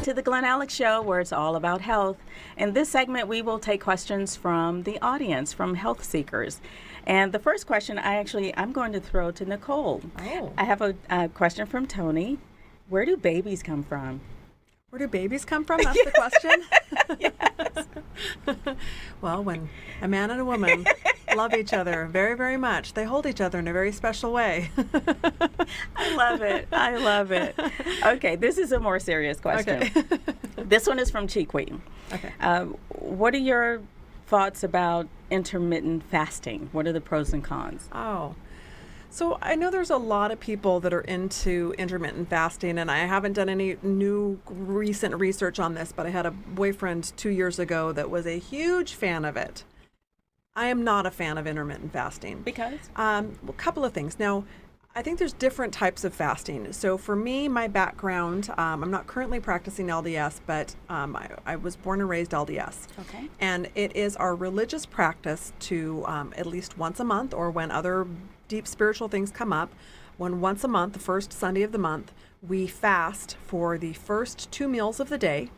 To the Glen Show, where it's all about health. In this segment, we will take questions from the audience, from health seekers. And the first question I'm going to throw to Nicole. Oh. I have a question from Tony. Where do babies come from? Where do babies come from? That's the question? Yes. Well, when a man and a woman love each other very, very much, they hold each other in a very special way. I love it. I love it. Okay, this is a more serious question. Okay. This one is from Chiqui. Okay. What are your thoughts about intermittent fasting? What are the pros and cons? Oh. So I know there's a lot of people that are into intermittent fasting, and I haven't done any new recent research on this, but I had a boyfriend 2 years ago that was a huge fan of it. I am not a fan of intermittent fasting. Because? A couple of things. Now, I think there's different types of fasting. So for me, my background, I'm not currently practicing LDS, but I was born and raised LDS. Okay. And it is our religious practice to at least once a month, or when other deep spiritual things come up, once a month, the first Sunday of the month, we fast for the first 2 meals of the day.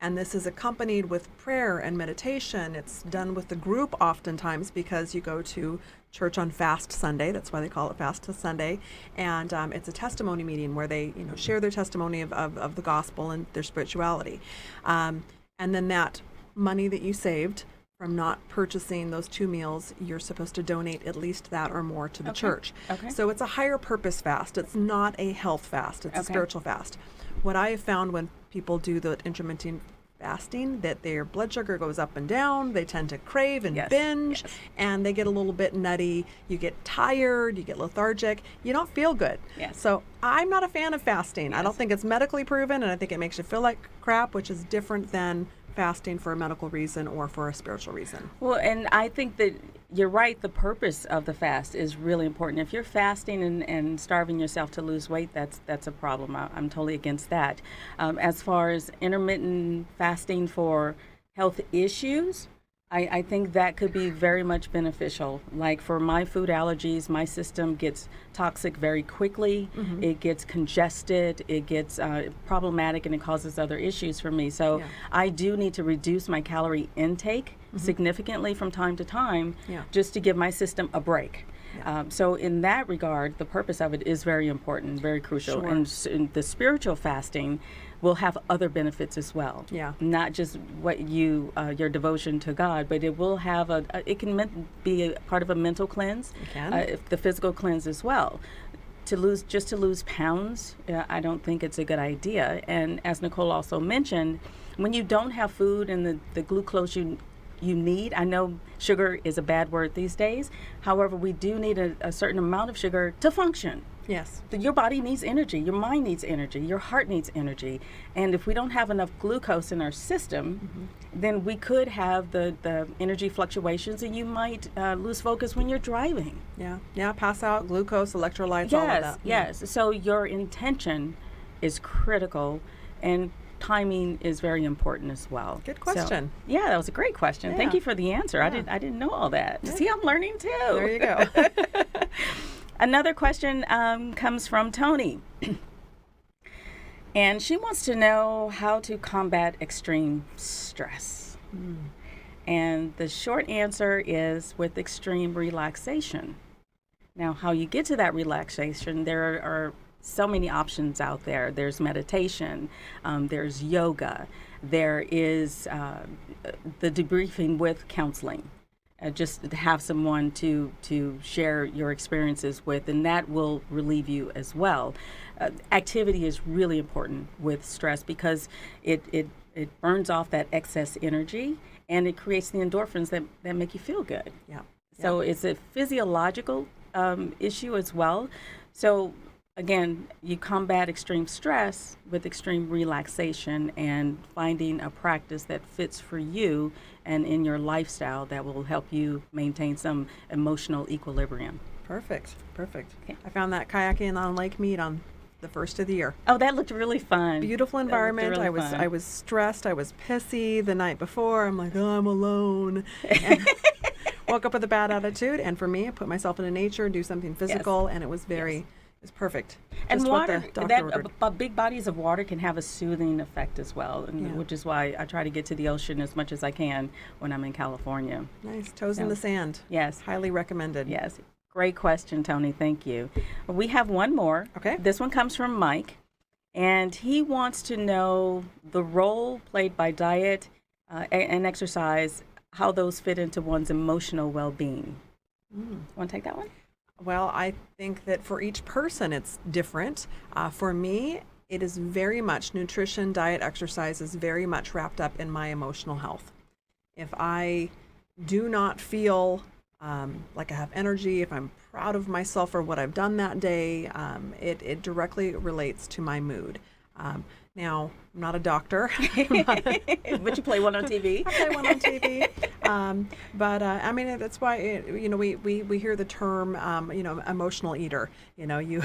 And this is accompanied with prayer and meditation. It's done with the group oftentimes because you go to church on Fast Sunday. That's why they call it Fast Sunday. And it's a testimony meeting where they share their testimony of the gospel and their spirituality. And then that money that you saved from not purchasing those 2 meals, you're supposed to donate at least that or more to the church. Okay. So it's a higher purpose fast. It's not a health fast. It's a spiritual fast. What I have found when people do the intermittent fasting, that their blood sugar goes up and down, they tend to crave and binge, and they get a little bit nutty. You get tired, you get lethargic, you don't feel good. Yes. So I'm not a fan of fasting. I don't think it's medically proven, and I think it makes you feel like crap, which is different than fasting for a medical reason or for a spiritual reason. Well, and I think that you're right. The purpose of the fast is really important. If you're fasting and starving yourself to lose weight, that's a problem. I'm totally against that. As far as intermittent fasting for health issues, I think that could be very much beneficial. Like for my food allergies, my system gets toxic very quickly. Mm-hmm. It gets congested. It gets problematic, and it causes other issues for me. So I do need to reduce my calorie intake significantly from time to time just to give my system a break. So in that regard, the purpose of it is very important, very crucial. Sure. And the spiritual fasting will have other benefits as well. Yeah. Not just what your devotion to God, but it will have it can be a part of a mental cleanse. It can. The physical cleanse as well. To lose pounds, I don't think it's a good idea. And as Nicole also mentioned, when you don't have food and the glucose you need. I know sugar is a bad word these days. However, we do need a certain amount of sugar to function. Yes. Your body needs energy. Your mind needs energy. Your heart needs energy. And if we don't have enough glucose in our system, then we could have the energy fluctuations, and you might lose focus when you're driving. Yeah, pass out, glucose, electrolytes, all of that. Yes. So your intention is critical, and timing is very important as well. Good question. So, that was a great question. Yeah. Thank you for the answer. Yeah. I didn't know all that. Yeah. See, I'm learning too. There you go. Another question comes from Tony. And she wants to know how to combat extreme stress. And the short answer is with extreme relaxation. Now, how you get to that relaxation, there are so many options out there. There's meditation, there's yoga, there is the debriefing with counseling. Just to have someone to share your experiences with, and that will relieve you as well. Activity is really important with stress because it burns off that excess energy, and it creates the endorphins that make you feel good. Yeah. So it's a physiological issue as well. So again, you combat extreme stress with extreme relaxation and finding a practice that fits for you and in your lifestyle that will help you maintain some emotional equilibrium. Perfect. Okay. I found that kayaking on Lake Mead on the first of the year. Oh, that looked really fun. Beautiful environment. Really I was stressed. I was pissy the night before. I'm like, oh, I'm alone. And woke up with a bad attitude. And for me, I put myself into nature, do something physical, and it was very It's perfect. And Just what water, the doctor that ordered. big bodies of water can have a soothing effect as well, and Yeah. which is why I try to get to the ocean as much as I can when I'm in California. Nice. Toes in Yeah. the sand. Yes. Highly recommended. Yes. Great question, Tony. Thank you. We have one more. Okay. This one comes from Mike, and he wants to know the role played by diet and exercise, how those fit into one's emotional well-being. Want to take that one? Well, I think that for each person it's different. For me, it is very much nutrition, diet, exercise is very much wrapped up in my emotional health. If I do not feel like I have energy, if I'm proud of myself for what I've done that day, it directly relates to my mood. Now, I'm not a doctor. But you play one on TV. I play one on TV. But I mean, that's why we hear the term emotional eater. You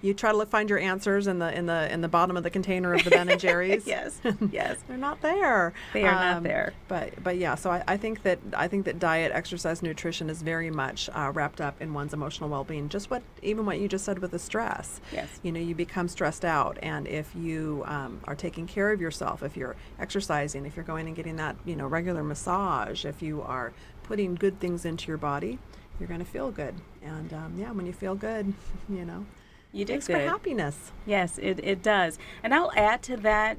you try to find your answers in the bottom of the container of the Ben and Jerry's. Yes, yes. They're not there. They are not there. But yeah, so I think that diet, exercise, nutrition is very much wrapped up in one's emotional well-being. Just what you just said with the stress. Yes. You become stressed out, and if you are taking care of yourself, if you're exercising, if you're going and getting that regular massage, if you are putting good things into your body, you're going to feel good. And when you feel good, You did makes good. for happiness. Yes, it does. And I'll add to that.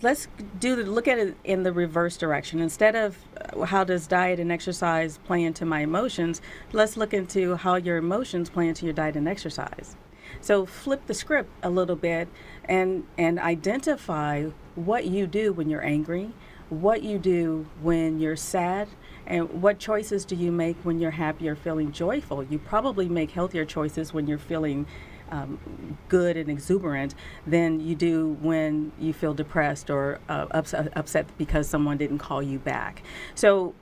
Let's look at it in the reverse direction. Instead of how does diet and exercise play into my emotions, let's look into how your emotions play into your diet and exercise. So flip the script a little bit and identify what you do when you're angry, what you do when you're sad, and what choices do you make when you're happy or feeling joyful. You probably make healthier choices when you're feeling good and exuberant than you do when you feel depressed or upset because someone didn't call you back. So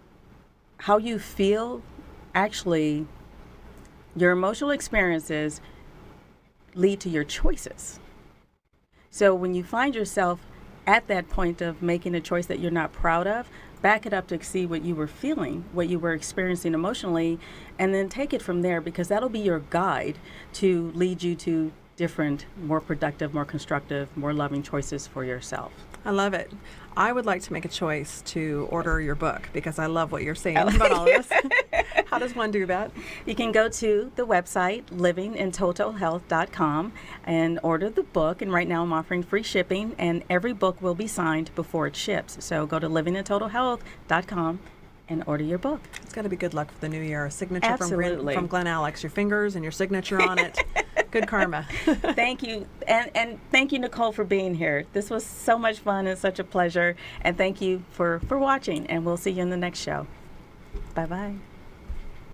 how you feel, actually, your emotional experiences lead to your choices. So when you find yourself at that point of making a choice that you're not proud of, back it up to see what you were feeling, what you were experiencing emotionally, and then take it from there, because that'll be your guide to lead you to different, more productive, more constructive, more loving choices for yourself. I love it. I would like to make a choice to order your book because I love what you're saying about all of this. How does one do that? You can go to the website, livingintotalhealth.com, and order the book. And right now I'm offering free shipping, and every book will be signed before it ships. So go to livingintotalhealth.com and order your book. It's got to be good luck for the new year. A signature Absolutely. from Glen Alex, your fingers and your signature on it. Good karma. Thank you. And thank you, Nicole, for being here. This was so much fun and such a pleasure. And thank you for watching. And we'll see you in the next show. Bye-bye.